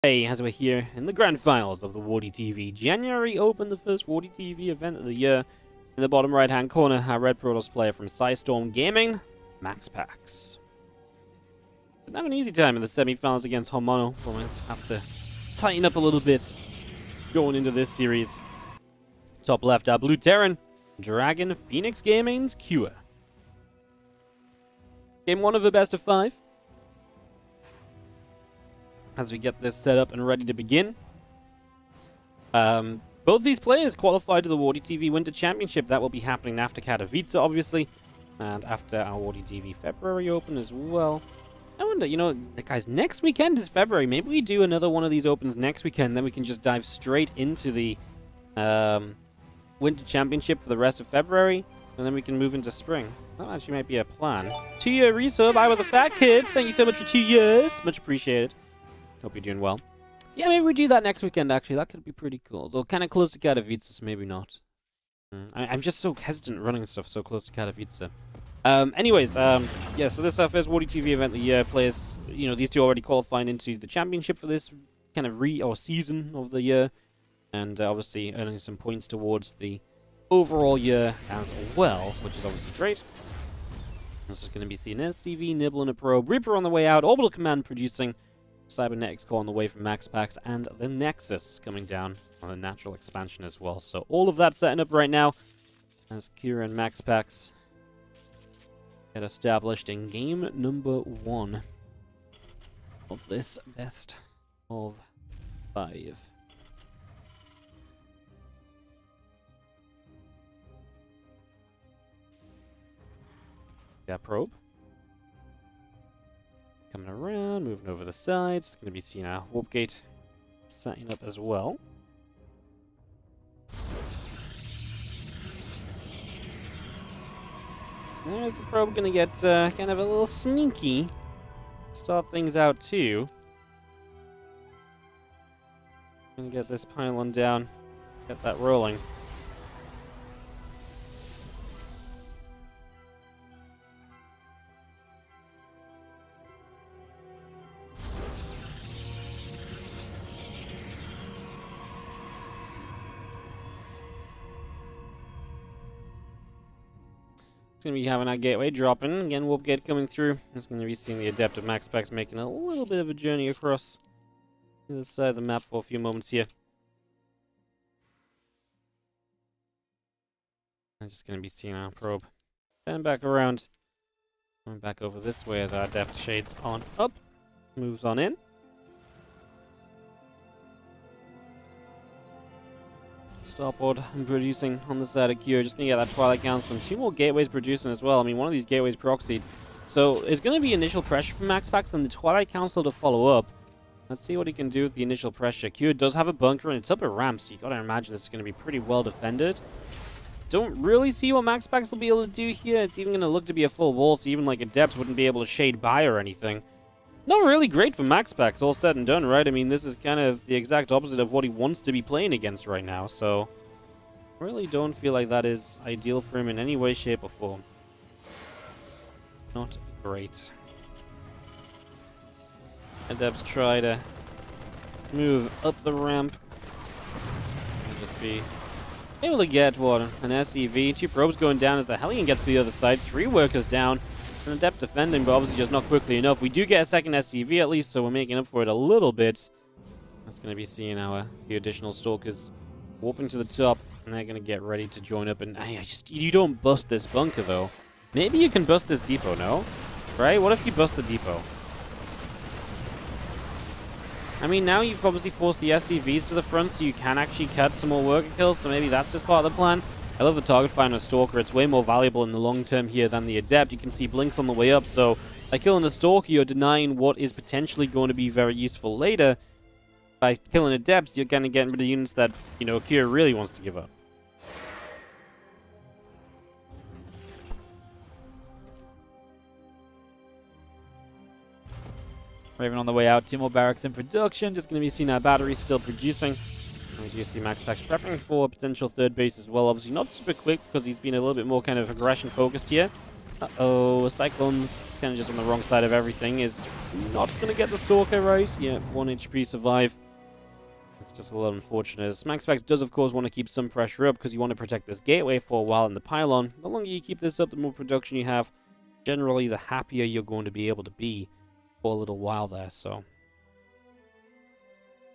Hey, as we're here in the grand finals of the WardiTV January Open, the first WardiTV event of the year. In the bottom right hand corner, our Red Protoss player from Storm Gaming, MaxPax. Didn't have an easy time in the semi-finals against Hormono, but we'll have to tighten up a little bit going into this series. Top left, our Blue Terran, Dragon Phoenix Gaming's Cure. Game 1 of the best of 5. As we get this set up and ready to begin. Both these players qualified to the WardiTV Winter Championship. That will be happening after Katowice, obviously, and after our WardiTV February Open as well. I wonder, you know, guys, next weekend is February. Maybe we do another one of these Opens next weekend, then we can just dive straight into the Winter Championship for the rest of February, and then we can move into spring. That actually might be a plan. 2-year resub. I was a fat kid. Thank you so much for 2 years. Much appreciated. Hope you're doing well. Yeah, maybe we do that next weekend, actually. That could be pretty cool. Though kind of close to Katowice, so maybe not. I'm just so hesitant running stuff so close to Katowice. Yeah, so this is our first WardiTV event. The players, you know, these two already qualifying into the championship for this kind of season of the year. And obviously earning some points towards the overall year as well, which is obviously great. This is going to be seeing SCV, Nibble, and a Probe. Reaper on the way out. Orbital Command producing. Cybernetics core on the way from MaxPax, and the Nexus coming down on the natural expansion as well. So all of that setting up right now as Kira and MaxPax get established in game number 1 of this best of 5. Yeah, Probe. Coming around, moving over the sides. It's going to be seeing our warp gate setting up as well. There's the Probe going to get kind of a little sneaky. Start things out too. Going to get this pylon down. Get that rolling. It's going to be having our gateway dropping. Again, warp gate coming through. It's going to be seeing the Adept of MaxPax making a little bit of a journey across the other side of the map for a few moments here. I'm just going to be seeing our Probe turn back around. Coming back over this way as our Adept shades on up. Moves on in. Starboard and producing on the side of Cure. Just going to get that Twilight Council and 2 more gateways producing as well. I mean, one of these gateways proxied. So it's going to be initial pressure from MaxPax and the Twilight Council to follow up. Let's see what he can do with the initial pressure. Cure does have a bunker and it's up a ramp, so you got to imagine this is going to be pretty well defended. Don't really see what MaxPax will be able to do here. It's even going to look to be a full wall, so even like Adept wouldn't be able to shade by or anything. Not really great for MaxPax, all said and done, right? I mean, this is kind of the exact opposite of what he wants to be playing against right now, so really don't feel like that is ideal for him in any way, shape, or form. Not great. Adepts try to move up the ramp and just be able to get, what, an SCV. 2 probes going down as the Hellion gets to the other side. 3 workers down. An Adept defending, but obviously just not quickly enough. We do get a second SCV at least, so we're making up for it a little bit. That's going to be seeing our few additional Stalkers warping to the top, and they're going to get ready to join up. And you don't bust this bunker, though. Maybe you can bust this depot, no? Right? What if you bust the depot? I mean, now you've obviously forced the SCVs to the front, so you can actually cut some more worker kills, so maybe that's just part of the plan. I love the target finder Stalker. It's way more valuable in the long term here than the Adept. You can see Blinks on the way up, so by killing the Stalker, you're denying what is potentially going to be very useful later. By killing Adepts, you're kind of getting rid of units that, you know, Kira really wants to give up. Raven on the way out. 2 more barracks in production. Just going to be seeing our batteries still producing. We do see MaxPax prepping for a potential 3rd base as well. Obviously not super quick because he's been a little bit more kind of aggression focused here. Uh-oh, Cyclone's kind of just on the wrong side of everything. Is not going to get the Stalker right. Yeah, 1 HP survive. It's just a little unfortunate. MaxPax does, of course, want to keep some pressure up because you want to protect this gateway for a while in the pylon. The longer you keep this up, the more production you have. Generally, the happier you're going to be able to be for a little while there, so...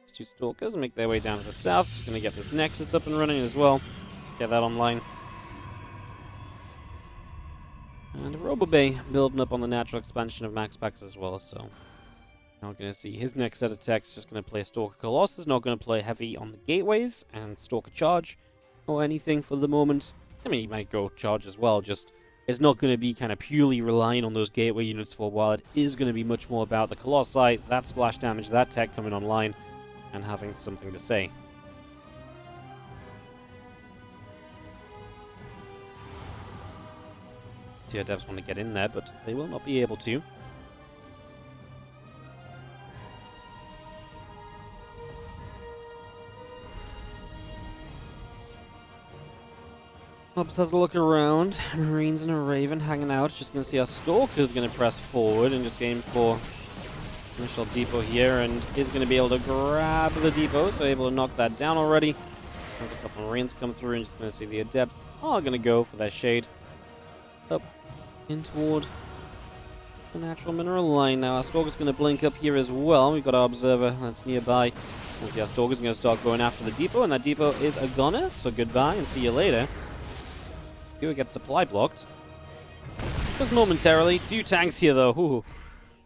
These 2 Stalkers make their way down to the south. Just going to get this Nexus up and running as well. Get that online. And Robobay building up on the natural expansion of MaxPax as well, so... Now we're going to see his next set of techs just going to play Stalker Colossus, not going to play heavy on the gateways and Stalker Charge or anything for the moment. I mean, he might go Charge as well, just it's not going to be kind of purely relying on those gateway units for a while. It is going to be much more about the Colossi, that splash damage, that tech coming online, and having something to say. Tier devs want to get in there, but they will not be able to. Hobbs has a look around. Marines and a Raven hanging out. Just going to see our Stalker's going to press forward and just aim for initial depot here, and is going to be able to grab the depot, so able to knock that down already. There's a couple of Marines come through, and just going to see the Adepts are going to go for their shade up in toward the natural mineral line. Now our Stalker's going to blink up here as well. We've got our Observer that's nearby. So see our Stalker's going to start going after the depot, and that depot is a goner, so goodbye and see you later. Here we get supply blocked. Just momentarily. 2 tanks here, though. Ooh.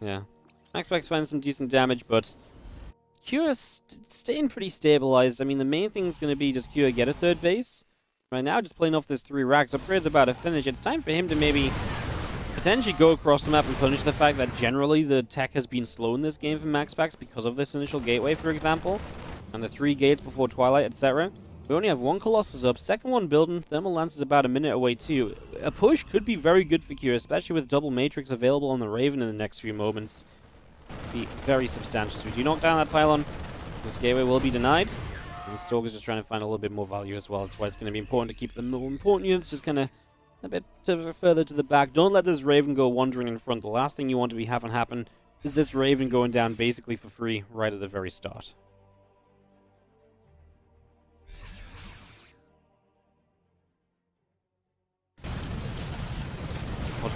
Yeah. MaxPax finds some decent damage, but Cure's staying pretty stabilized. I mean, the main thing is going to be just Cure get a 3rd base. Right now, just playing off this 3 racks. Upgrade's about to finish. It's time for him to maybe potentially go across the map and punish the fact that generally the tech has been slow in this game for MaxPax because of this initial gateway, for example. And the 3 gates before Twilight, etc. We only have 1 Colossus up, 2nd one building. Thermal Lance is about a minute away too. A push could be very good for Q, especially with double Matrix available on the Raven in the next few moments. Be very substantial. So if you knock down that pylon, this gateway will be denied. And the Stalker's just trying to find a little bit more value as well. That's why it's going to be important to keep the more important units just kind of a bit further to the back. Don't let this Raven go wandering in front. The last thing you want to be having happen is this Raven going down basically for free right at the very start.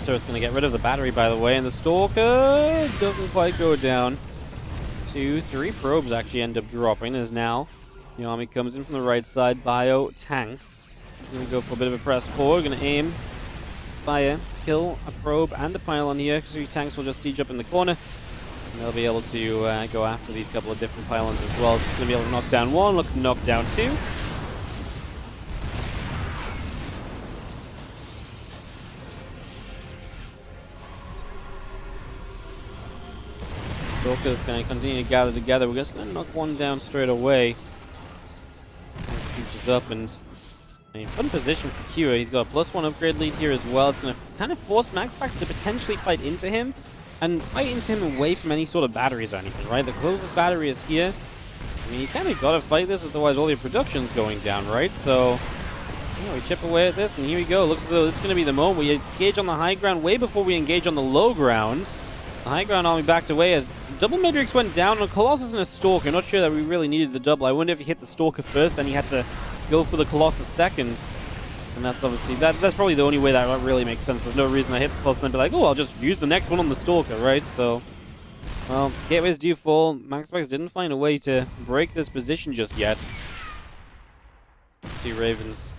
Turret's going to get rid of the battery, by the way, and the Stalker doesn't quite go down. 2, 3 probes actually end up dropping, as now the army comes in from the right side. Bio tank. Going to go for a bit of a press forward. Going to aim, fire, kill a probe and a pylon here. 3 tanks will just siege up in the corner, and they'll be able to go after these couple of different pylons as well. Just going to be able to knock down 1, look to knock down 2. Stalker's going to continue to gather together. We're just going to knock 1 down straight away. Sieges up, and I mean, fun position for Kira. He's got a +1 upgrade lead here as well. It's going to kind of force MaxPax to potentially fight into him, and fight into him away from any sort of batteries or anything, right? The closest battery is here. I mean, you kind of got to fight this, otherwise all your production's going down, right? So, yeah, we chip away at this, and here we go. Looks as though this is going to be the moment we engage on the high ground way before we engage on the low ground. The high ground army backed away as double Matrix went down on a Colossus and a Stalker. Not sure that we really needed the double. I wonder if he hit the Stalker first, then he had to go for the Colossus second. And that's obviously, that's probably the only way that really makes sense. There's no reason I hit the Colossus and be like, oh, I'll just use the next one on the Stalker, right? So, well, gateways do fall. MaxPax didn't find a way to break this position just yet. 2 Ravens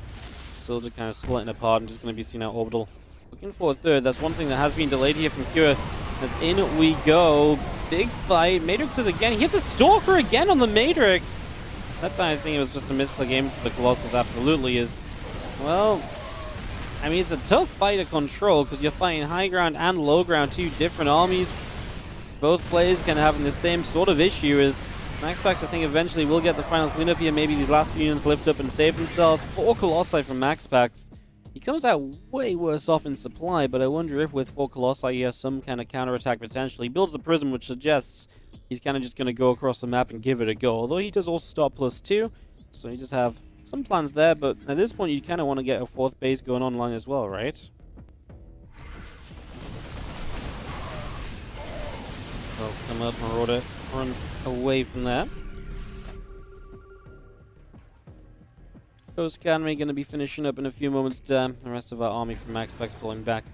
still just kind of splitting apart and just going to be seen out orbital. Looking for a 3rd. That's one thing that has been delayed here from Cure. As in we go. Big fight. Matrix is again. He hits a Stalker again on the Matrix. That time I think it was just a misclick game for the Colossus. Absolutely is. Well, I mean, it's a tough fight to control because you're fighting high ground and low ground, 2 different armies. Both players kind of having the same sort of issue as MaxPax, I think, eventually will get the final cleanup here. Maybe these last few units lift up and save themselves. 4 Colossi from MaxPax. He comes out way worse off in supply, but I wonder if with 4 Colossi he has some kind of counterattack potential. He builds the Prism, which suggests he's kind of just going to go across the map and give it a go. Although he does also start +2, so you just have some plans there. But at this point, you kind of want to get a 4th base going online as well, right? Let's come up. Marauder runs away from there. Ghost Academy going to be finishing up in a few moments' time. The rest of our army from MaxPax pulling back.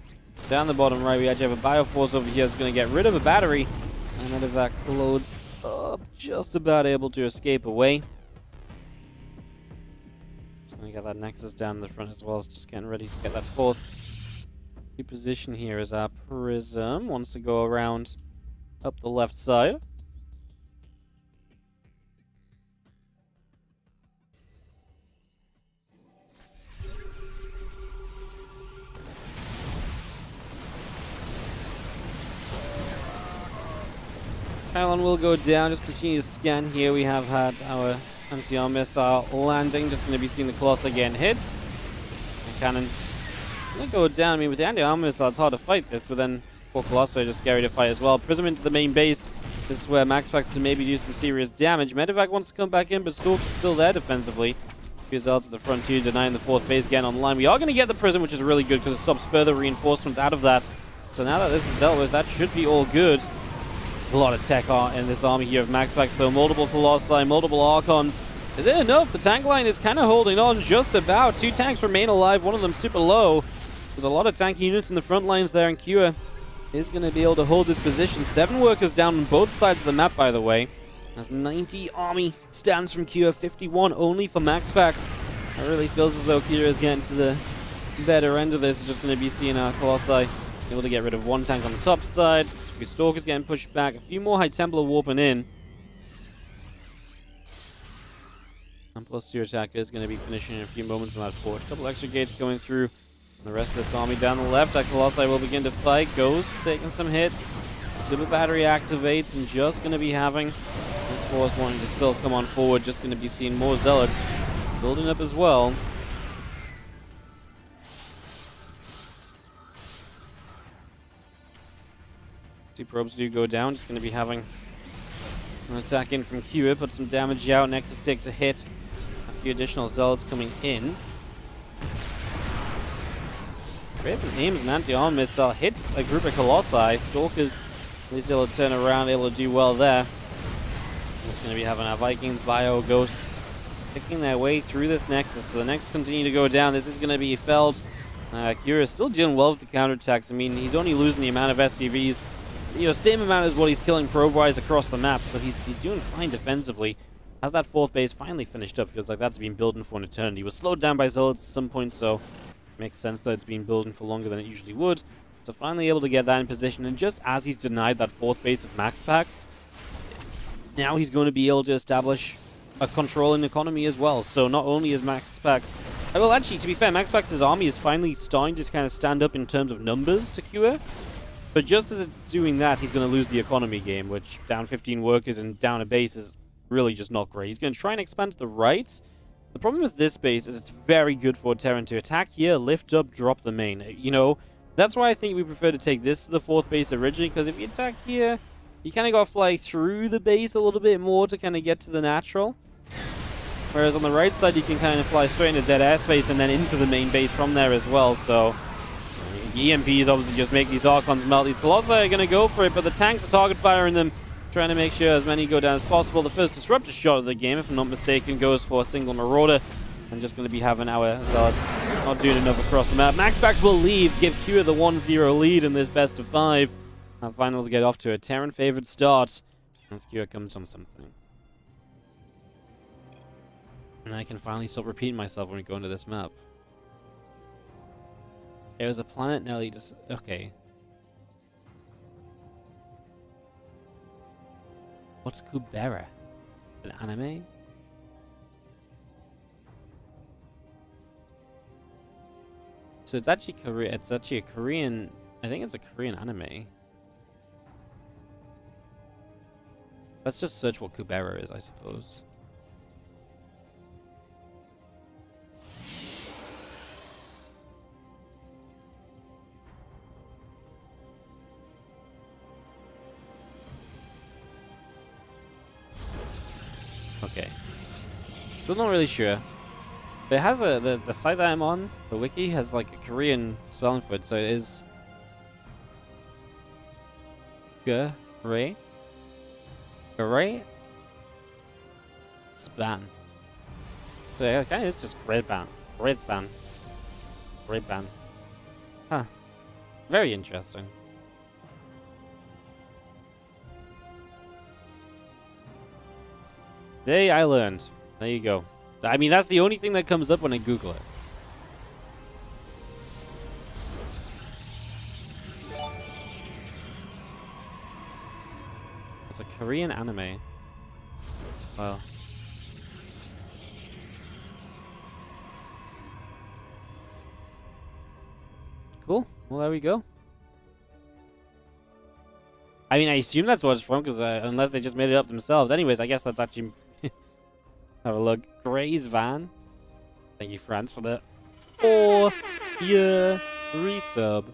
Down the bottom right, we actually have a Bioforce over here that's going to get rid of a battery. And Medevac loads up, just about able to escape away. So we got that Nexus down in the front as well. It's just getting ready to get that fourth position here as our Prism wants to go around up the left side. Pylon will go down, just continue to scan here. We have had our anti-arm missile landing, just going to be seeing the Colossus again hit. And cannon will go down. I mean, with the anti-arm missile, it's hard to fight this, but then for Colossus are just scary to fight as well. Prism into the main base. This is where MaxPax can maybe do some serious damage. Medevac wants to come back in, but Stork's still there defensively. Results at the front two, denying the fourth base again online. We are going to get the Prism, which is really good because it stops further reinforcements out of that. So now that this is dealt with, that should be all good. A lot of tech in this army here of MaxPax, though. Multiple Colossi, multiple Archons. Is it enough? The tank line is kind of holding on just about. 2 tanks remain alive, one of them super low. There's a lot of tank units in the front lines there, and Kua is going to be able to hold this position. 7 workers down on both sides of the map, by the way. That's 90 army stands from Kua, 51 only for MaxPax. It really feels as though Kua is getting to the better end of this. It's just going to be seeing our Colossi able to get rid of 1 tank on the top side. A few Stalkers getting pushed back. A few more High Templar warping in. And plus 2 attacker is going to be finishing in a few moments on that forge. A couple extra gates going through. And the rest of this army down the left. That Colossi will begin to fight. Ghost taking some hits. Super Battery activates and just going to be having this force wanting to still come on forward. Just going to be seeing more Zealots building up as well. Two probes do go down. Just going to be having an attack in from Kua. Put some damage out. Nexus takes a hit. A few additional Zealots coming in. Raven aims an anti-arm missile. Hits a group of Colossi. Stalkers at least able to turn around. Able to do well there. Just going to be having our Vikings, Bio, Ghosts picking their way through this Nexus. So the Nexus continue to go down. This is going to be felled. Kura is still dealing well with the counterattacks. I mean, he's only losing the amount of SCVs. You know, same amount as what he's killing probe-wise across the map, so he's doing fine defensively. As that fourth base finally finished up, feels like that's been building for an eternity. It was slowed down by Zealots at some point, so it makes sense that it's been building for longer than it usually would. So finally able to get that in position, and just as he's denied that fourth base of MaxPax, now he's going to be able to establish a controlling economy as well. So not only is MaxPax... Well, actually, to be fair, MaxPax's army is finally starting to kind of stand up in terms of numbers to Kua. But just as it's doing that, he's going to lose the economy game, which down 15 workers and down a base is really just not great. He's going to try and expand to the right. The problem with this base is it's very good for Terran to attack here, lift up, drop the main. You know, that's why I think we prefer to take this to the fourth base originally, because if you attack here, you kind of got to fly through the base a little bit more to kind of get to the natural. Whereas on the right side, you can kind of fly straight into dead airspace and then into the main base from there as well, so... EMPs obviously just make these Archons melt. These Colossi are going to go for it, but the tanks are target firing them, trying to make sure as many go down as possible. The first Disruptor shot of the game, if I'm not mistaken, goes for a single Marauder. And just going to be having our Zealots not doing enough across the map. MaxPax will leave, give Kua the 1-0 lead in this best of 5. Our finals get off to a Terran-favored start as Kua comes on something. And I can finally stop repeating myself when we go into this map. It was a planet Nelly just... Okay. What's Kubera? An anime? So it's actually Korea. It's actually a Korean... I think it's a Korean anime. Let's just search what Kubera is, I suppose. Okay. Still not really sure. But it has the site that I'm on, the wiki, has like a Korean spelling for it, so it is... Ray. Great span. So yeah, okay, it's just great ban. Great span. Great ban. Huh. Very interesting. Day I learned. There you go. I mean, that's the only thing that comes up when I Google it. It's a Korean anime. Wow. Cool. Well, there we go. I mean, I assume that's what it's from, because unless they just made it up themselves. Anyways, I guess that's actually... Have a look. Gray's Van. Thank you, France, for the 4-year resub.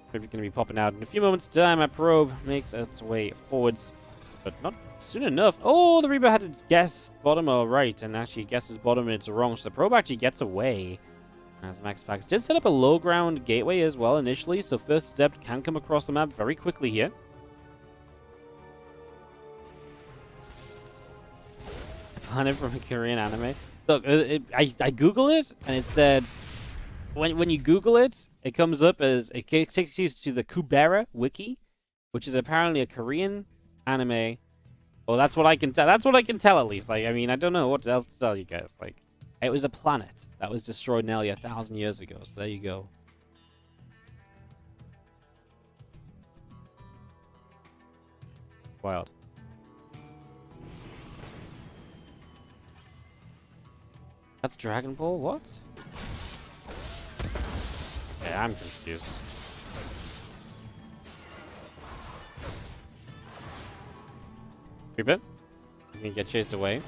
Probably going to be popping out in a few moments' time. My probe makes its way forwards, but not soon enough. Oh, the Reaper had to guess bottom or right, and actually guesses bottom and it's wrong. So the probe actually gets away. As MaxPax did set up a low ground gateway as well initially, so first step can come across the map very quickly here. Planet from a Korean anime. Look, I Googled it, and it said, when you Google it, it comes up as, it takes you to the Kubera wiki, which is apparently a Korean anime. Well, that's what I can tell. That's what I can tell, at least. Like, I mean, I don't know what else to tell you guys. Like, it was a planet that was destroyed nearly 1,000 years ago, so there you go. Wild. That's Dragon Ball? What? Yeah, I'm confused. Reaper? You can get chased away.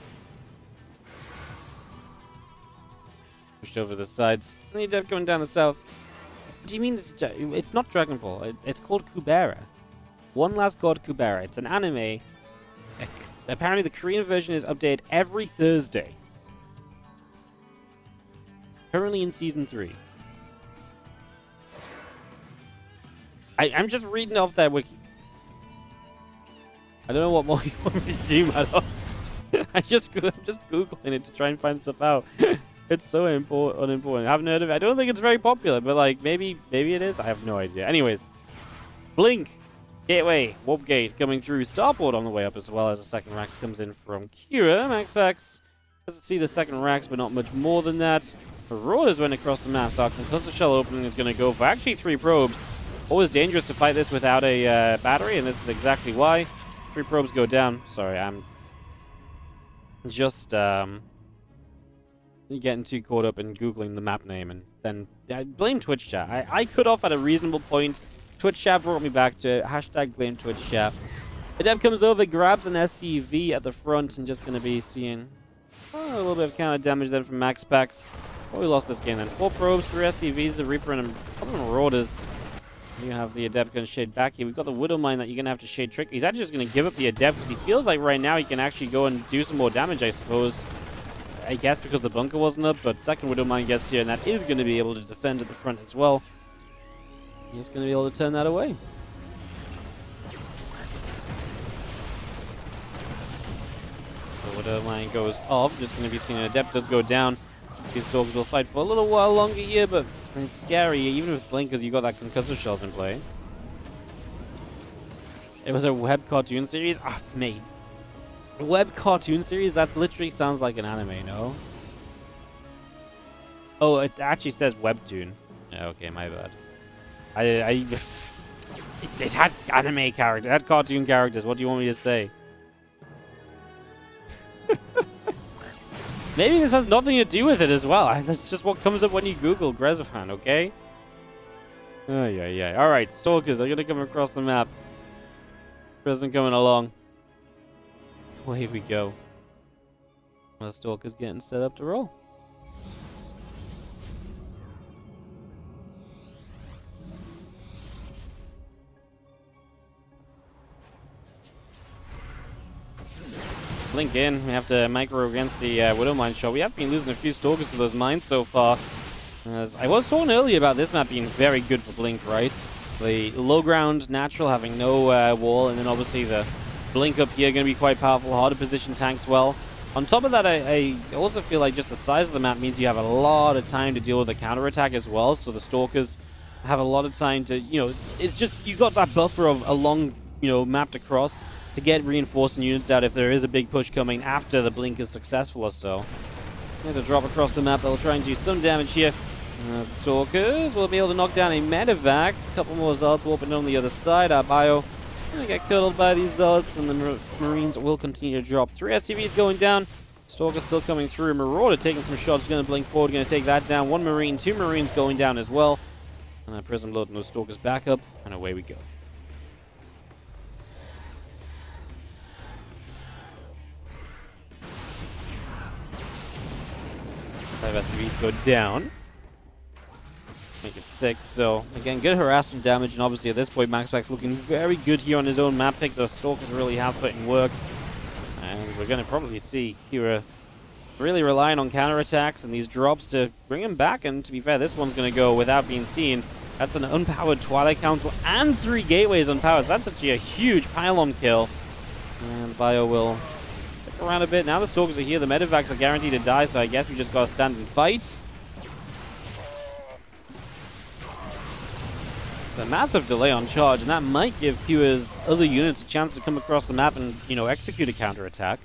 Pushed over the sides. And the Adept going down the south. What do you mean it's not Dragon Ball? It's called Kubera. One Last God Kubera. It's an anime. Apparently the Korean version is updated every Thursday. Currently in season 3. I'm just reading off that wiki. I don't know what more you want me to do, man. I'm just Googling it to try and find stuff out. It's so unimportant. I haven't heard of it. I don't think it's very popular, but like maybe it is. I have no idea. Anyways, Blink, Gateway, Warp Gate coming through. Starport on the way up as well as the second Rax comes in from Kira. MaxPax doesn't see the second Rax, but not much more than that. Marauders went across the map, so our concussive shell opening is going to go for actually 3 probes. Always dangerous to fight this without a battery, and this is exactly why. 3 probes go down. Sorry, I'm just getting too caught up in Googling the map name, and then I blame Twitch chat. I cut off at a reasonable point. Twitch chat brought me back to hashtag blame Twitch chat. Adept comes over, grabs an SCV at the front, and just going to be seeing a little bit of counter damage then from MaxPax. Oh, we lost this game then. 4 probes, 3 SCVs, the Reaper, and a couple of Marauders. You have the Adept going to shade back here. We've got the Widow Mine that you're going to have to shade trick. He's actually just going to give up the Adept because he feels like right now he can actually go and do some more damage, I suppose. I guess because the bunker wasn't up, but second Widow Mine gets here, and that is going to be able to defend at the front as well. He's going to be able to turn that away. The Widow Mine goes off. Just going to be seeing an Adept does go down. These Stalkers will fight for a little while longer here, but it's scary, even with Blinkers, you got that concussive shells in play. It was a web cartoon series? Ah, mate. A web cartoon series? That literally sounds like an anime, no? Oh, it actually says webtoon. Yeah, okay, my bad. It had anime characters, it had cartoon characters. What do you want me to say? Maybe this has nothing to do with it as well. That's just what comes up when you Google Grezafan, okay? Oh, yeah. Alright, Stalkers are going to come across the map. Prison coming along. Away we go. The Stalker's getting set up to roll. Blink in. We have to micro against the Widow Mine shot. We have been losing a few Stalkers to those mines so far. As I was talking earlier about this map being very good for Blink, right? The low ground natural having no wall, and then obviously the Blink up here going to be quite powerful. Hard to position tanks well. On top of that, I also feel like just the size of the map means you have a lot of time to deal with the counterattack as well. So the Stalkers have a lot of time to, it's just, you got that buffer of a long, map to cross to get reinforcing units out if there is a big push coming after the blink is successful or so. There's a drop across the map that will try and do some damage here. As the Stalkers will be able to knock down a medevac. A couple more Zealots warping on the other side. Our bio gonna get cuddled by these Zealots, and the Marines will continue to drop. 3 SCVs going down. Stalker still coming through. Marauder taking some shots. Gonna blink forward. Gonna take that down. 1 Marine, 2 Marines going down as well. And Prism loading those Stalkers back up, and away we go. Five SCVs go down. Make it 6. So again, good harassment damage, and obviously at this point MaxPax looking very good here on his own map pick. The Stalkers really have put in work, and we're going to probably see Kira really relying on counterattacks and these drops to bring him back. And to be fair, this one's going to go without being seen. That's an unpowered Twilight Council and 3 gateways unpowered. So that's actually a huge pylon kill, and Bio will stick around a bit. Now the Stalkers are here. The medevacs are guaranteed to die, so I guess we just got to stand and fight. It's a massive delay on charge, and that might give Kira's other units a chance to come across the map and, execute a counterattack.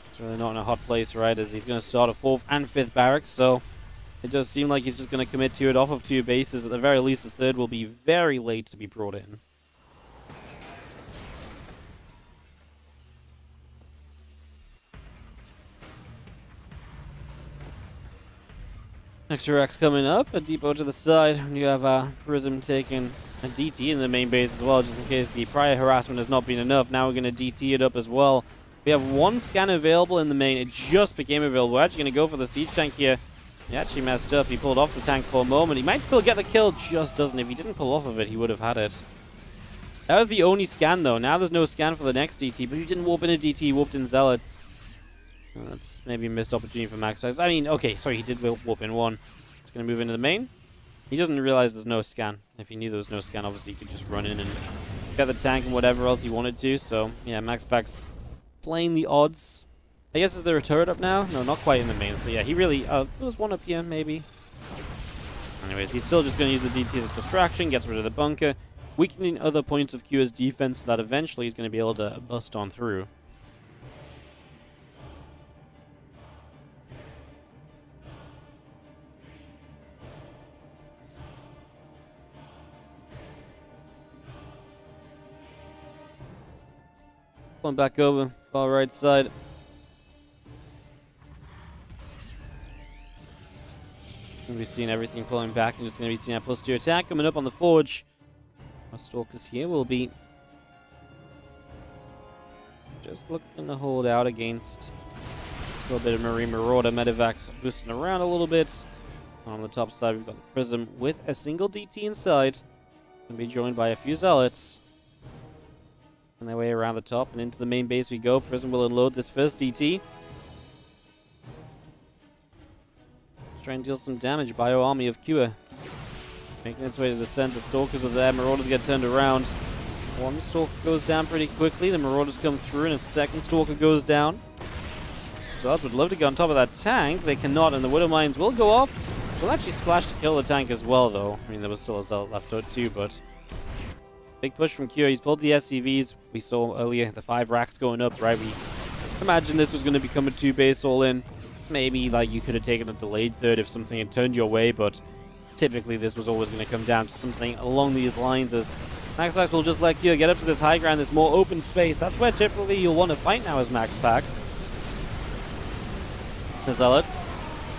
It's really not in a hot place, right, as he's going to start a 4th and 5th barracks, so it does seem like he's just going to commit to it off of 2 bases. At the very least, the 3rd will be very late to be brought in. Extra X coming up, a depot to the side. You have Prism taking a DT in the main base as well, just in case the prior harassment has not been enough. Now we're going to DT it up as well. We have 1 scan available in the main. It just became available. We're actually going to go for the siege tank here. He actually messed up. He pulled off the tank for a moment. He might still get the kill, just doesn't. If he didn't pull off of it, he would have had it. That was the only scan, though. Now there's no scan for the next DT, but he didn't warp in a DT, he warped in Zealots. That's maybe a missed opportunity for MaxPax. I mean, okay, sorry, he did warp in 1. He's going to move into the main. He doesn't realize there's no scan. If he knew there was no scan, obviously he could just run in and get the tank and whatever else he wanted to. So, yeah, MaxPax playing the odds. I guess, is there a turret up now? No, not quite in the main. So, yeah, he really... there was 1 up here, maybe. Anyways, he's still just going to use the DT as a distraction, gets rid of the bunker, weakening other points of Q's defense so that eventually he's going to be able to bust on through. One back over, far right side. Going to be seeing everything pulling back, and just going to be seeing that +2 attack coming up on the forge. Our Stalkers here will be just looking to hold out against this little bit of Marine Marauder. Medevacs boosting around a little bit. On the top side, we've got the Prism with a single DT inside. Going to be joined by a few Zealots. Their way around the top and into the main base we go. Prism will unload this first DT. Let's try and deal some damage. Bio army of Kua making its way to the center. Stalkers are there. Marauders get turned around. 1 Stalker goes down pretty quickly. The Marauders come through and a 2nd Stalker goes down. Zealots would love to get on top of that tank. They cannot, and the Widow Mines will go off. Will actually splash to kill the tank as well, though. I mean, there was still a Zealot left out too, but... Big push from Q. He's pulled the SCVs. We saw earlier the 5 racks going up, right? We imagined this was going to become a 2-base all-in. Maybe like you could have taken a delayed 3rd if something had turned your way, but typically this was always going to come down to something along these lines, as MaxPax will just let Q get up to this high ground, this more open space. That's where typically you'll want to fight now as MaxPax. The Zealots.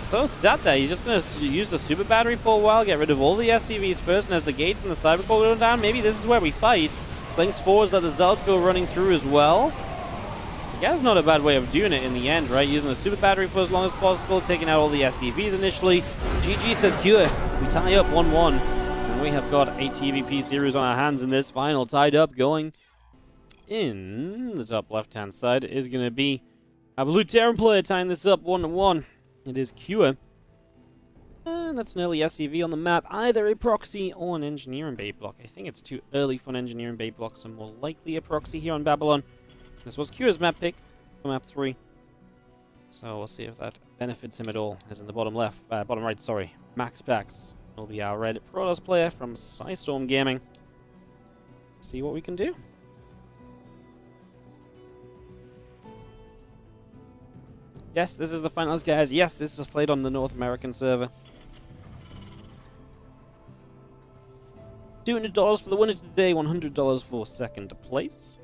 So sad there. He's just going to use the super battery for a while, get rid of all the SCVs first, and as the gates and the cybercore go down, maybe this is where we fight. Blinks forwards, let the Zealots go running through as well. I guess not a bad way of doing it in the end, right? Using the super battery for as long as possible, taking out all the SCVs initially. GG says Cure. We tie up 1-1. And we have got a TVP series on our hands in this final. Tied up, going in the top left-hand side is going to be a Blue Terran player tying this up 1-1. It is Cure. And And that's an early SCV on the map, either a proxy or an engineering bait block. I think it's too early for an engineering bait block, so more likely a proxy here on Babylon. This was Q's map pick for map 3. So we'll see if that benefits him at all. As in the bottom left, bottom right, sorry. MaxPax will be our red Protoss player from Psystorm Gaming. See what we can do. Yes, this is the finals, guys. Yes, this is played on the North American server. $200 for the winner today, $100 for second place.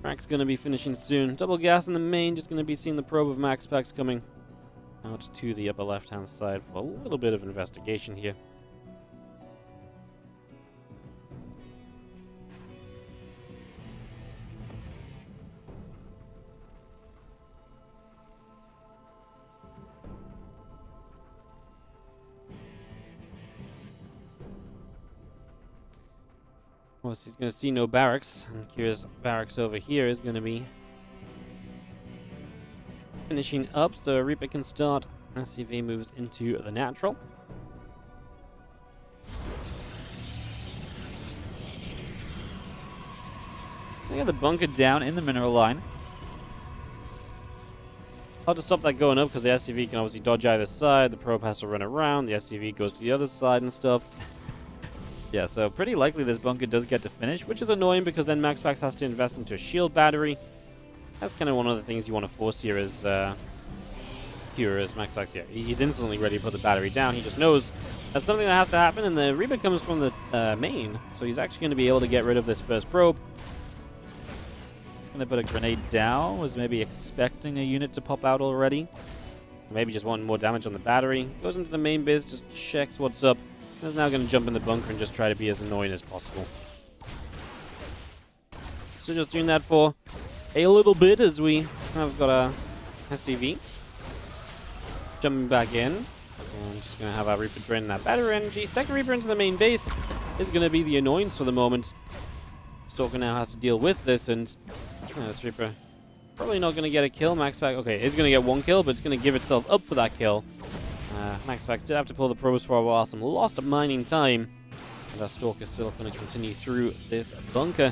Frack's going to be finishing soon. Double gas in the main, just going to be seeing the probe of MaxPax coming out to the upper left-hand side for a little bit of investigation here. Well, he's going to see no barracks, and Kira's barracks over here is going to be finishing up, so Reaper can start. SCV moves into the natural. They got the bunker down in the mineral line. Hard to stop that going up because the SCV can obviously dodge either side. The probe has to run around. The SCV goes to the other side and stuff. Yeah, so pretty likely this bunker does get to finish, which is annoying because then MaxPax has to invest into a shield battery. That's kind of one of the things you want to force here is MaxPax here. He's instantly ready to put the battery down. He just knows that's something that has to happen, and the Reaper comes from the main, so he's actually going to be able to get rid of this first probe. He's going to put a grenade down, was maybe expecting a unit to pop out already. Maybe just one more damage on the battery. Goes into the main biz, just checks what's up. He's now going to jump in the bunker and just try to be as annoying as possible. So just doing that for a little bit as we have got a SCV. Jumping back in. And just going to have our Reaper drain that battery energy. Second Reaper into the main base is going to be the annoyance for the moment. Stalker now has to deal with this, and this Reaper probably not going to get a kill. MaxPax, okay, is going to get one kill, but it's going to give itself up for that kill. MaxPax did have to pull the probes for a while, some lost mining time. And our Stalker is still going to continue through this bunker.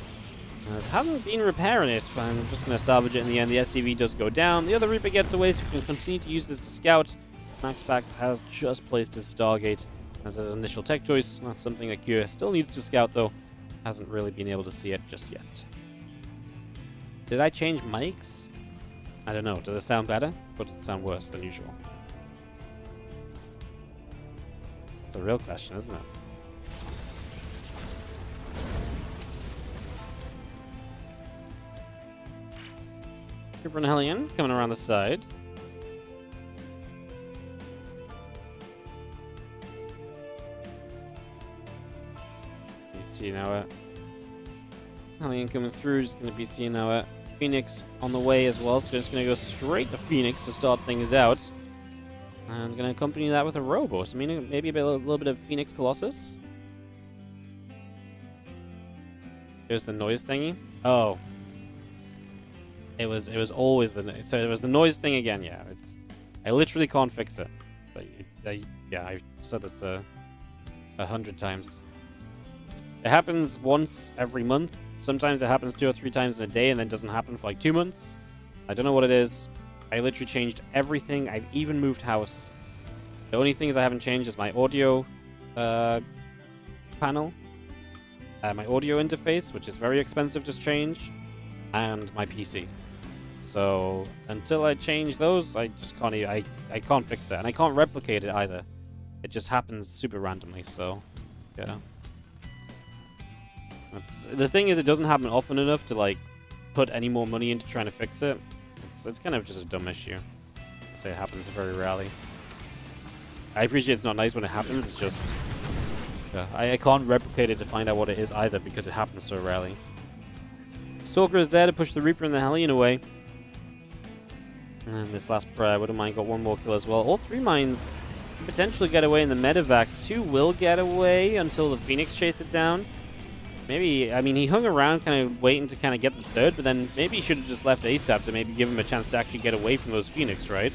Haven't been repairing it, but I'm just going to salvage it in the end. The SCV does go down. The other Reaper gets away, so we can continue to use this to scout. MaxPax has just placed his Stargate as his initial tech choice. That's something that Kira still needs to scout, though. Hasn't really been able to see it just yet. Did I change mics? I don't know. Does it sound better? Or does it sound worse than usual? It's a real question, isn't it? Reaper and Hellion coming around the side. You see now Hellion coming through, just going to be seeing now Phoenix on the way as well, so it's going to go straight to Phoenix to start things out. And going to accompany that with a Robo, so meaning maybe a little bit of Phoenix Colossus. Here's the noise thingy. Oh. It was always the so it was the noise thing again. Yeah, I literally can't fix it. But yeah, I've said this 100 times. It happens once every month. Sometimes it happens 2 or 3 times in a day, and then doesn't happen for like 2 months. I don't know what it is. I literally changed everything. I've even moved house. The only things I haven't changed is my audio panel, my audio interface, which is very expensive to change, and my PC. So until I change those, I just can't. I can't fix it, and I can't replicate it either. It just happens super randomly. So yeah. The thing is, it doesn't happen often enough to like put any more money into trying to fix it. It's kind of just a dumb issue. I'd say it happens very rarely. I appreciate it's not nice when it happens. It's just I can't replicate it to find out what it is either because it happens so rarely. Stalker is there to push the Reaper and the Hellion away. And this last Wooden Mine got one more kill as well. All 3 mines potentially get away in the medevac. 2 will get away until the Phoenix chase it down. Maybe, I mean, he hung around kind of waiting to kind of get the third, but then maybe he should have just left ASAP to maybe give him a chance to actually get away from those Phoenix, right?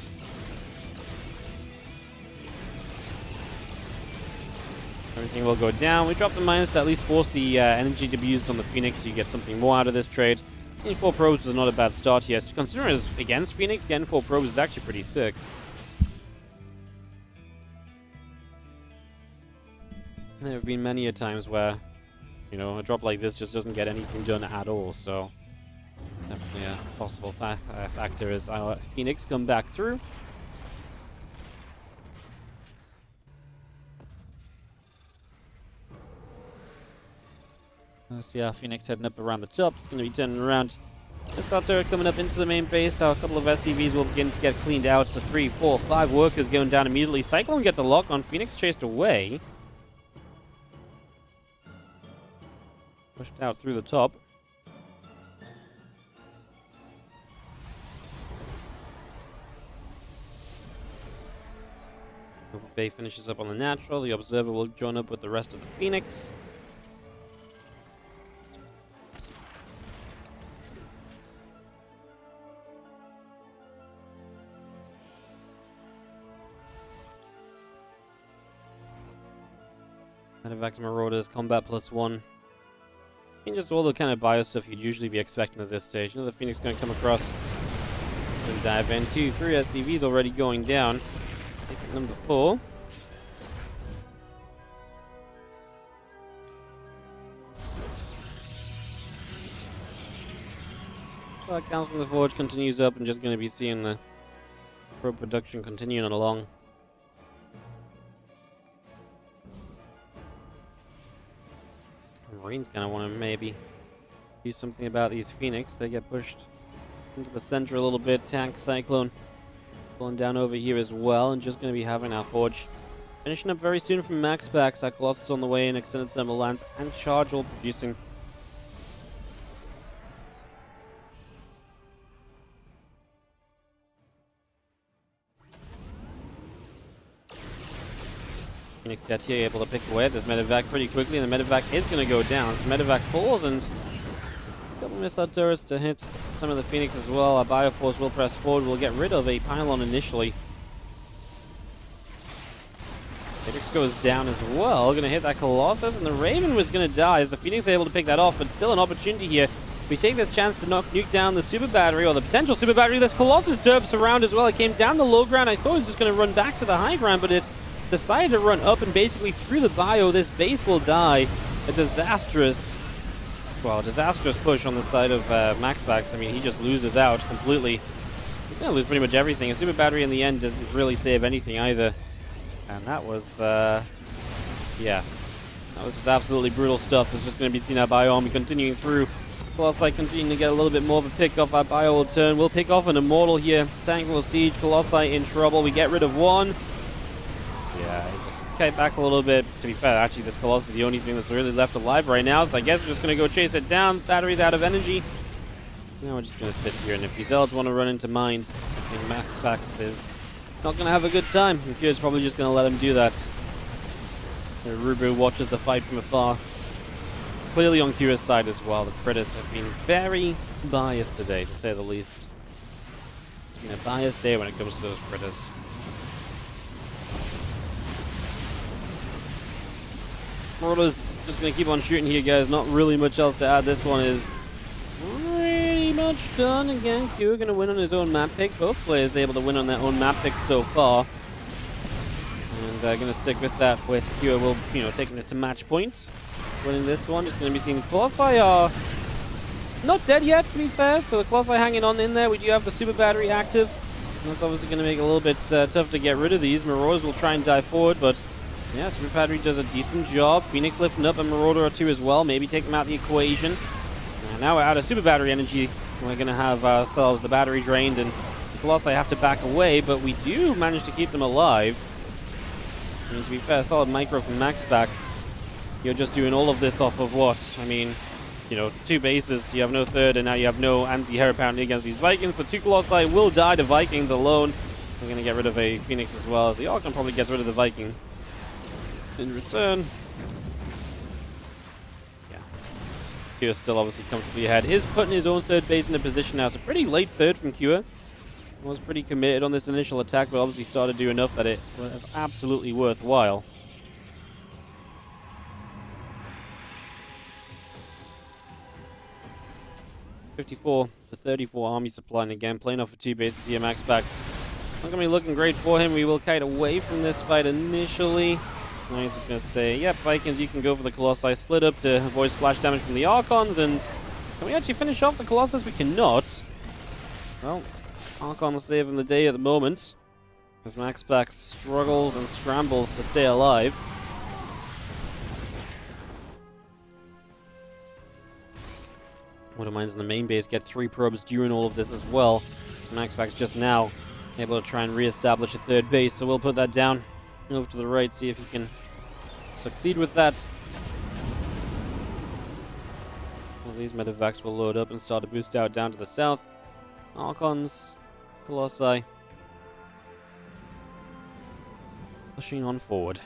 Everything will go down. We drop the mines to at least force the energy to be used on the Phoenix so you get something more out of this trade. Getting 4 probes is not a bad start here. Considering it's against Phoenix, getting 4 probes is actually pretty sick. There have been many a times where, you know, a drop like this just doesn't get anything done at all, so definitely a possible factor as our Phoenix come back through. See our Phoenix heading up around the top. It's going to be turning around. This turret coming up into the main base. So a couple of SCVs will begin to get cleaned out. So 3, 4, 5 workers going down immediately. Cyclone gets a lock on. Phoenix chased away. Pushed out through the top. Bay finishes up on the natural. The Observer will join up with the rest of the Phoenix. Medevacs, Marauders, Combat +1. And just all the kind of bio stuff you'd usually be expecting at this stage. Another Phoenix going to come across and dive in. 2, 3 SCVs already going down. Taking number 4. Council of the Forge continues up and just going to be seeing the probe production continuing along. Marines kind of want to maybe do something about these Phoenix. They get pushed into the center a little bit. Tank Cyclone pulling down over here as well, and just going to be having our Forge finishing up very soon from MaxPax. Our Colossus on the way, and Extended Thermal Lance and Charge all producing. Phoenix Jet here able to pick away at this Medevac pretty quickly, and the Medevac is going to go down. So Medevac falls, and a couple missile turrets to hit some of the Phoenix as well. Our Bioforce will press forward. We'll get rid of a pylon initially. Phoenix goes down as well. Going to hit that Colossus, and the Raven was going to die as the Phoenix are able to pick that off, but still an opportunity here. We take this chance to nuke down the Super Battery, or the potential Super Battery. This Colossus derps around as well. It came down the low ground. I thought it was just going to run back to the high ground, but it decided to run up and basically through the bio. This base will die. A disastrous push on the side of MaxPax. I mean, he just loses out completely. He's going to lose pretty much everything. A Super Battery in the end doesn't really save anything either. And that was, yeah. That was just absolutely brutal stuff. It's just going to be seen our bio army continuing through. Colossi continuing to get a little bit more of a pick off. Our bio will turn. We'll pick off an Immortal here. Tank will siege. Colossi in trouble. We get rid of one. Yeah, just kite back a little bit. To be fair, actually, this Colossus is the only thing that's really left alive right now, so I guess we're just going to go chase it down. Battery's out of energy. Now we're just going to sit here, and if these Elds want to run into mines, I think MaxPax is not going to have a good time. Imperial's probably just going to let him do that. So Rubu watches the fight from afar. Clearly on Kira's side as well. The Critters have been very biased today, to say the least. It's been a biased day when it comes to those Critters. Marauders just going to keep on shooting here, guys. Not really much else to add. This one is pretty much done. Again, Kira going to win on his own map pick. Both players able to win on their own map picks so far. And going to stick with that, with Kira will, taking it to match points. Winning this one. Just going to be seeing these Colossi are not dead yet, to be fair. So the Colossi hanging on in there. We do have the Super Battery active. And that's obviously going to make it a little bit tough to get rid of these. Marauders will try and dive forward, but yeah, Super Battery does a decent job. Phoenix lifting up a Marauder or two as well. Maybe take them out of the equation. And now we're out of Super Battery energy. We're going to have ourselves the battery drained, and the Colossi have to back away, but we do manage to keep them alive. I mean, to be fair, solid micro from MaxPax. You're just doing all of this off of what? I mean, 2 bases, you have no third, and now you have no anti-air apparently against these Vikings, so 2 Colossi will die to Vikings alone. We're going to get rid of a Phoenix as well, as the Archon probably gets rid of the Viking in return. Yeah. Kua still obviously comfortably ahead. Is putting his own third base into position now. So pretty late third from Kua. Was pretty committed on this initial attack, but obviously started to do enough that it was absolutely worthwhile. $54 to $34 army supply, and again playing off of 2 bases here. MaxPax not gonna be looking great for him. We will kite away from this fight initially. And he's just gonna say, "Yep, Vikings, you can go for the Colossi split up to avoid splash damage from the Archons." And can we actually finish off the Colossus? We cannot. Well, Archon saving the day at the moment, as MaxPax struggles and scrambles to stay alive. Water Mines in the main base get 3 probes during all of this as well. MaxPax just now able to try and re-establish a third base, so we'll put that down. Move to the right, see if he can succeed with that. Well, these medevacs will load up and start to boost out down to the south. Archons, Colossi, pushing on forward.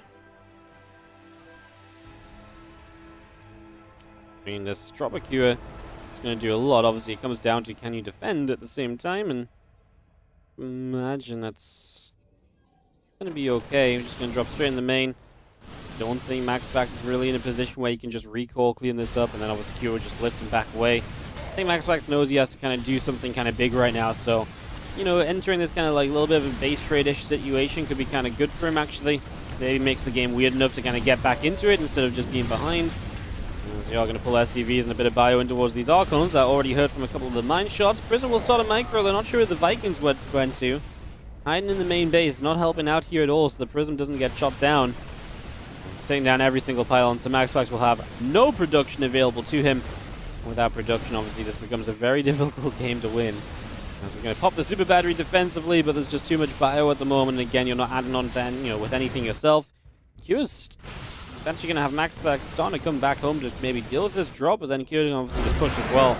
I mean, this drop a Kua is going to do a lot. Obviously, it comes down to can you defend at the same time, and imagine that's going to be okay. We're just going to drop straight in the main. Don't think MaxPax is really in a position where he can just recall, clean this up, and then obviously Kua will just lift and back away. I think MaxPax knows he has to kind of do something kind of big right now, so, you know, entering this kind of like little bit of a base trade-ish situation could be kind of good for him, actually. Maybe makes the game weird enough to kind of get back into it instead of just being behind. As we are going to pull SCVs and a bit of bio in towards these Archons that already hurt from a couple of the mine shots. Prison will start a micro. They're not sure where the Vikings went to. Hiding in the main base, not helping out here at all, so the Prism doesn't get chopped down. Taking down every single pylon, so MaxPax will have no production available to him. Without production, obviously, this becomes a very difficult game to win. As we're going to pop the super battery defensively, but there's just too much bio at the moment. And again, you're not adding on to, you know, with anything yourself. Kua's eventually going to have MaxPax starting to come back home to maybe deal with this drop, but then Kua can obviously just push as well.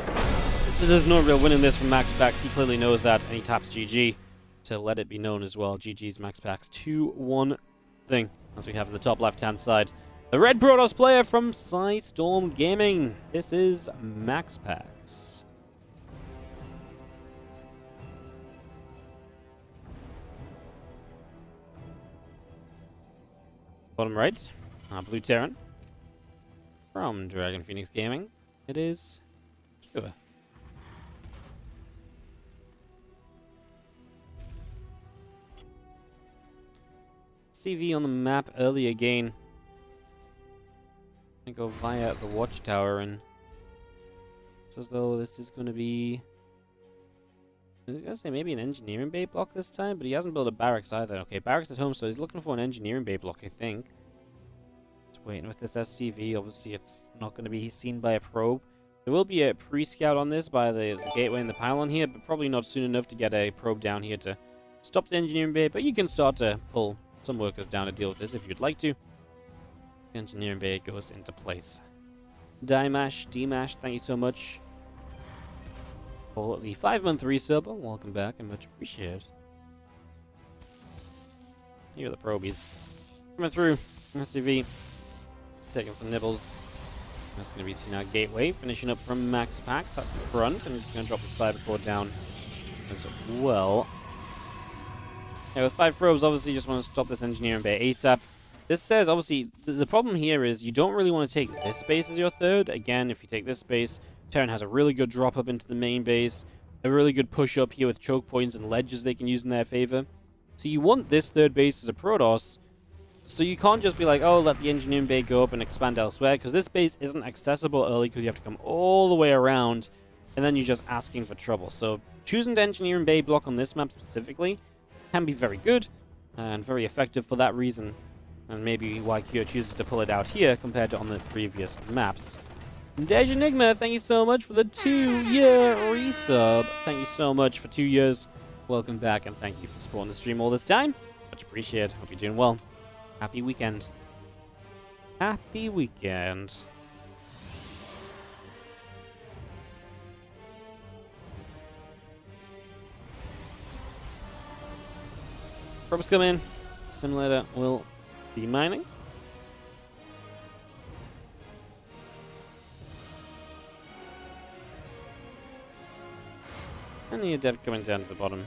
There's no real winning this from MaxPax. He clearly knows that, and he taps GG to let it be known as well. GG's MaxPax 2-1 thing, as we have in the top left-hand side. The red Protoss player from Storm Gaming. This is MaxPax. Bottom right, Blue Terran. From Dragon Phoenix Gaming, it is Kua. CV on the map early again. I'm gonna go via the watchtower, and it's as though this is going to be, I was gonna say maybe an engineering bay block this time, but he hasn't built a barracks either. Okay, barracks at home, so he's looking for an engineering bay block, I think. Just waiting with this SCV. Obviously, it's not going to be seen by a probe. There will be a pre-scout on this by the gateway and the pylon here, but probably not soon enough to get a probe down here to stop the engineering bay. But you can start to pull some workers down to deal with this if you'd like to. Engineering bay goes into place. Dimash, Dmash, thank you so much for the 5-month resub. Welcome back and much appreciated. Here are the probies coming through. SCV taking some nibbles. That's going to be seen out gateway, finishing up from MaxPax up the front. And I'm just going to drop the cybercore down as well. Yeah, with 5 probes, obviously you just want to stop this engineering bay ASAP. This says, obviously, the problem here is you don't really want to take this space as your third. Again, if you take this space, Terran has a really good drop up into the main base, a really good push up here with choke points and ledges they can use in their favor. So you want this third base as a Protoss, so you can't just be like, oh, let the engineering bay go up and expand elsewhere, because this base isn't accessible early because you have to come all the way around, and then you're just asking for trouble. So choosing the engineering bay block on this map specifically can be very good and very effective for that reason. And maybe why Kua chooses to pull it out here compared to on the previous maps. Dej Enigma, thank you so much for the 2-year resub. Thank you so much for 2 years. Welcome back, and thank you for supporting the stream all this time. Much appreciated. Hope you're doing well. Happy weekend. Happy weekend. Probes come in. Simulator will be mining. And the Adept coming down to the bottom.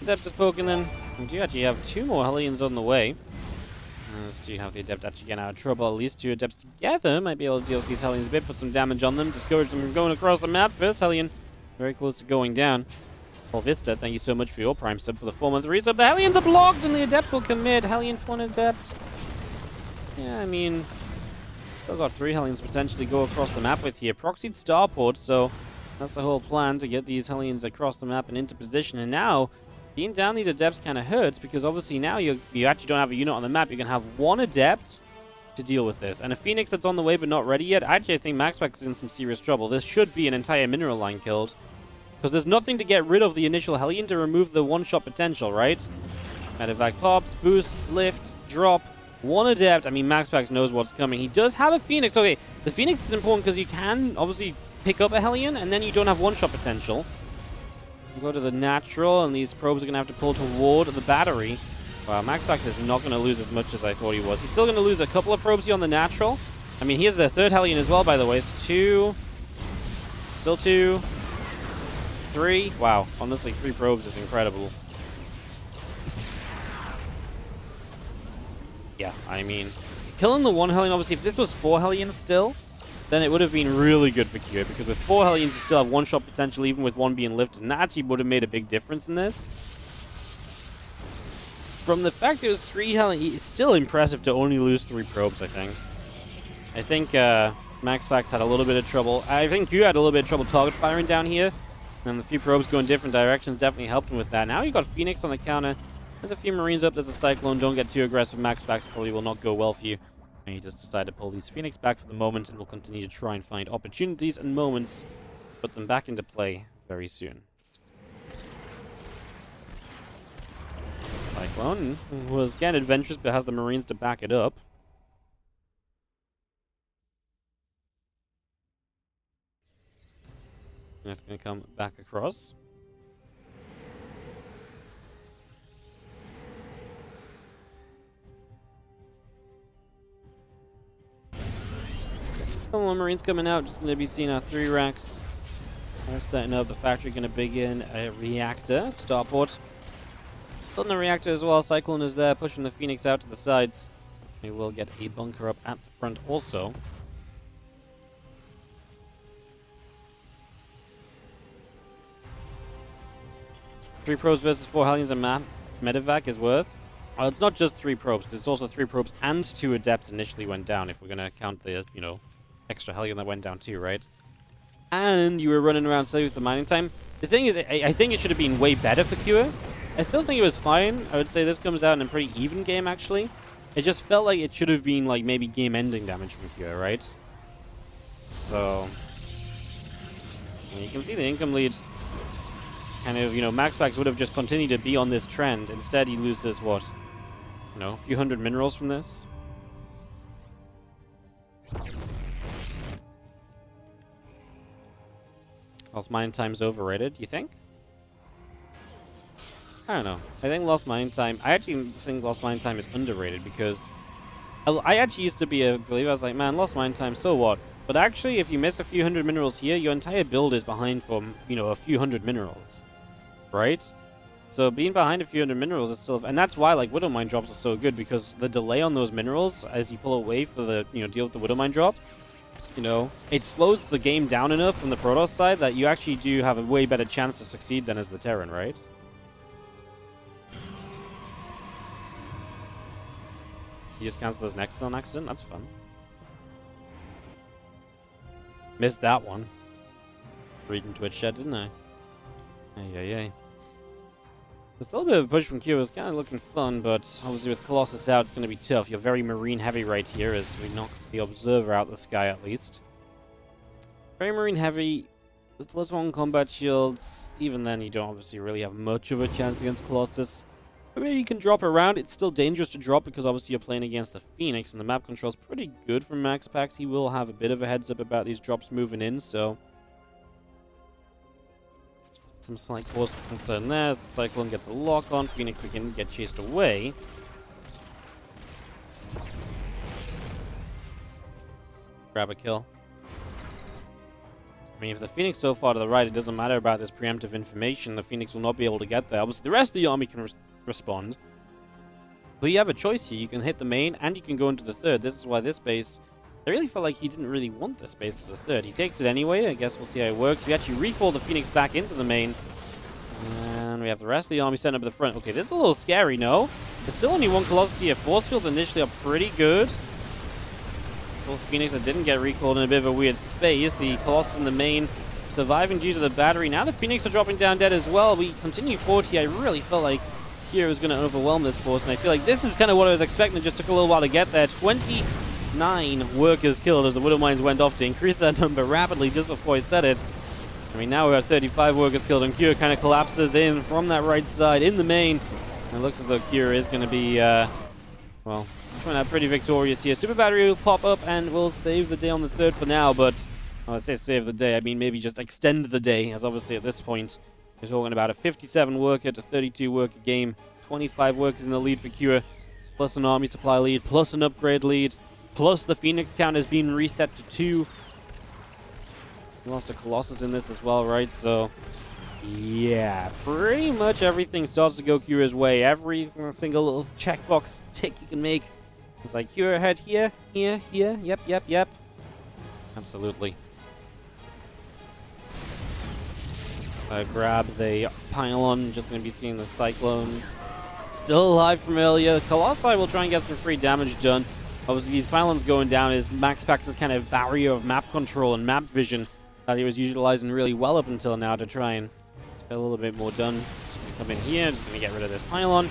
Adept is poking then. We do actually have 2 more Hellions on the way. Let's do have the Adept actually get out of trouble. At least 2 Adepts together might be able to deal with these Hellions a bit, put some damage on them, discourage them from going across the map. First Hellion, very close to going down. Paul Vista, thank you so much for your Prime sub for the 4-month resub. The Hellions are blocked and the Adept will commit. Hellion for an Adept. Yeah, I mean, still got 3 Hellions potentially go across the map with here. Proxied Starport, so that's the whole plan, to get these Hellions across the map and into position. And now, being down these Adepts kind of hurts, because obviously now you actually don't have a unit on the map. You're going to have 1 Adept to deal with this. And a Phoenix that's on the way but not ready yet. Actually, I think MaxPax is in some serious trouble. This should be an entire mineral line killed, because there's nothing to get rid of the initial Hellion to remove the one-shot potential, right? Medevac pops, boost, lift, drop. 1 Adept. I mean, MaxPax knows what's coming. He does have a Phoenix. Okay, the Phoenix is important because you can obviously pick up a Hellion, and then you don't have one-shot potential. You go to the natural, and these probes are going to have to pull toward the battery. Wow, MaxPax is not going to lose as much as I thought he was. He's still going to lose a couple of probes here on the natural. I mean, he has the 3rd Hellion as well, by the way. So 2. Still 2. 3. Wow, honestly, 3 probes is incredible. Yeah, I mean, killing the 1 Hellion, obviously, if this was 4 Hellions still, then it would have been really good for Q. Because with 4 Hellions, you still have one-shot potential, even with 1 being lifted. And that actually would have made a big difference in this. From the fact it was 3 Hellions, it's still impressive to only lose 3 probes, I think. I think MaxPax had a little bit of trouble. I think Q had a little bit of trouble target firing down here. And the few probes going different directions definitely helped him with that. Now you got Phoenix on the counter. There's a few Marines up. There's a Cyclone. Don't get too aggressive. MaxPax probably will not go well for you. And you just decide to pull these Phoenix back for the moment, and we'll continue to try and find opportunities and moments, put them back into play very soon. Cyclone was again adventurous, but has the Marines to back it up. That's going to come back across. Couple more Marines coming out, just going to be seeing our 3 racks. We're setting up the factory, going to begin a reactor. Starport. Building the reactor as well. Cyclone is there, pushing the Phoenix out to the sides. We will get a bunker up at the front also. Three probes versus 4 Hellions and Medevac is worth. Well, it's not just 3 probes, because it's also 3 probes and 2 Adepts initially went down, if we're going to count the, you know, extra Hellion that went down too, right? And you were running around slowly with the mining time. The thing is, I think it should have been way better for Q. I still think it was fine. I would say this comes out in a pretty even game, actually. It just felt like it should have been, like, maybe game-ending damage from Q, right? So, you can see the income lead. Kind of, you know, MaxPax would have just continued to be on this trend. Instead, he loses, what? You know, a few hundred minerals from this. Lost mine time's overrated, you think? I don't know. I think lost mine time... I actually think lost mine time is underrated, because... I actually used to be a believer. I was like, man, lost mine time, so what? But actually, if you miss a few hundred minerals here, your entire build is behind for, you know, a few hundred minerals. Right? So being behind a few hundred minerals is still... And that's why, like, Widow Mine drops are so good, because the delay on those minerals, as you pull away for the, you know, deal with the Widow Mine drop, you know, it slows the game down enough from the Protoss side that you actually do have a way better chance to succeed than as the Terran, right? You just cancel those Nexus on accident? That's fun. Missed that one. Reading Twitch chat, didn't I? Ay. There's still a bit of a push from Q. It's kind of looking fun, but obviously with Colossus out, it's going to be tough. You're very Marine heavy right here, as we knock the Observer out the sky at least. Very Marine heavy, with +1 combat shields. Even then, you don't obviously really have much of a chance against Colossus. But maybe you can drop around. It's still dangerous to drop, because obviously you're playing against the Phoenix, and the map control's pretty good from MaxPax. He will have a bit of a heads up about these drops moving in, so... Some slight cause for concern there. As the Cyclone gets a lock on, Phoenix we can get chased away. grab a kill. I mean, if the Phoenix so far to the right, it doesn't matter about this preemptive information. The Phoenix will not be able to get there. Obviously, the rest of the army can respond. But you have a choice here. You can hit the main, and you can go into the third. This is why this base... I really felt like he didn't really want this base as a third. He takes it anyway. I guess we'll see how it works. We actually recall the Phoenix back into the main. And we have the rest of the army set up at the front. Okay, this is a little scary, no? There's still only one Colossus here. Force fields initially are pretty good. Both Phoenix that didn't get recalled in a bit of a weird space. The Colossus in the main surviving due to the battery. Now the Phoenix are dropping down dead as well. We continue forward here. I really felt like Kira was going to overwhelm this force, and I feel like this is kind of what I was expecting. It just took a little while to get there. 29 workers killed as the Widow Mines went off to increase that number rapidly just before I said it. I mean, now we're at 35 workers killed, and Kira kind of collapses in from that right side in the main. And it looks as though Kira is going to be, well, coming out pretty victorious here. Super Battery will pop up and will save the day on the third for now, but I would say save the day. I mean, maybe just extend the day, as obviously at this point, we're talking about a 57 worker to 32 worker game. 25 workers in the lead for Kira, plus an army supply lead, plus an upgrade lead, plus the Phoenix count has been reset to 2. We lost a Colossus in this as well, right? So, yeah, pretty much everything starts to go Kira's way. Every single little checkbox tick you can make. It's like, Kira ahead here, here, here, yep. Absolutely. Grabs a pylon, just going to be seeing the Cyclone. Still alive from earlier. Colossi will try and get some free damage done. Obviously, these pylons going down is MaxPax's kind of barrier of map control and map vision that he was utilizing really well up until now to try and get a little bit more done. Just going to come in here, just going to get rid of this pylon.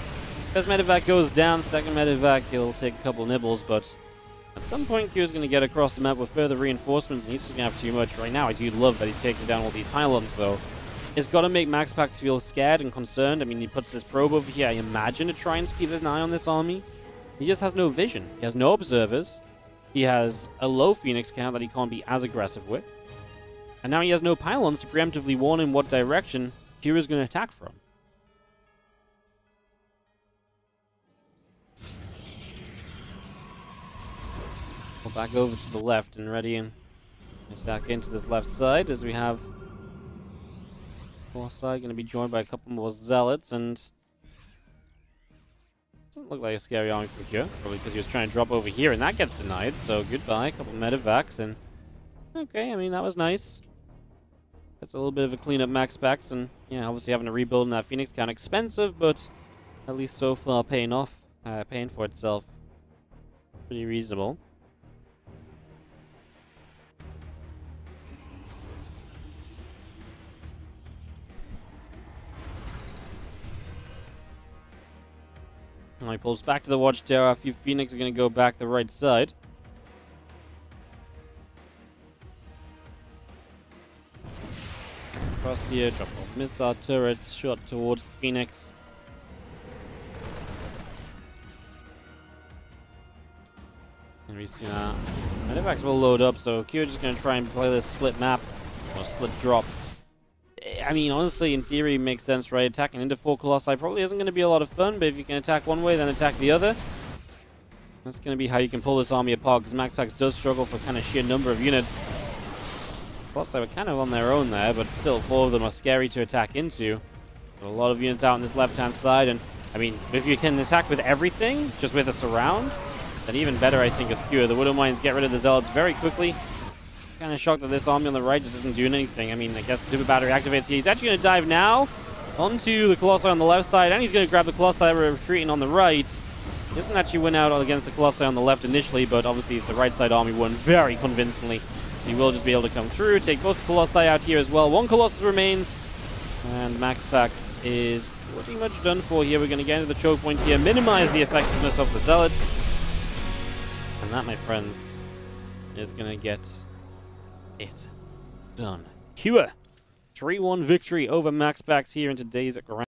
First medevac goes down, second medevac, he'll take a couple nibbles, but at some point Q's going to get across the map with further reinforcements, and he's just going to have too much. Right now, I do love that he's taking down all these pylons, though. It's got to make MaxPax feel scared and concerned. I mean, he puts his probe over here, I imagine, to try and keep an eye on this army. He just has no vision. He has no observers. He has a low Phoenix count that he can't be as aggressive with. And now he has no pylons to preemptively warn him what direction Kira's going to attack from. We'll back over to the left and ready and back into this left side as we have Force side going to be joined by a couple more Zealots, and doesn't look like a scary army for here, probably because he was trying to drop over here, and that gets denied, so goodbye, a couple medevacs, and okay, I mean, that was nice. That's a little bit of a cleanup MaxPax, and yeah, obviously having to rebuild in that Phoenix count expensive, but at least so far paying for itself. Pretty reasonable. Now he pulls back to the Watchtower. A few Phoenix are going to go back the right side. Across here, drop off missile turrets, shot towards the Phoenix. And we see now, medevacs will load up, so Q just going to try and play this split map, or split drops. I mean, honestly, in theory, it makes sense, right? Attacking into 4 Colossi probably isn't going to be a lot of fun, but if you can attack one way, then attack the other, that's going to be how you can pull this army apart, because MaxPax does struggle for kind of sheer number of units. Colossi were kind of on their own there, but still, 4 of them are scary to attack into. Got a lot of units out on this left-hand side, and, I mean, if you can attack with everything, just with a surround, then even better, I think, is Q. The Widow Mines get rid of the Zealots very quickly. Kind of shocked that this army on the right just isn't doing anything. I mean, I guess the Super Battery activates here. He's actually going to dive now onto the Colossi on the left side, and he's going to grab the Colossi retreating on the right. He doesn't actually win out against the Colossi on the left initially, but obviously the right side army won very convincingly. So he will just be able to come through, take both Colossi out here as well. 1 Colossus remains, and MaxPax is pretty much done for here. We're going to get into the choke point here, minimize the effectiveness of the Zealots. And that, my friends, is going to get it done. Cure 3-1 victory over MaxPax here in today's grand.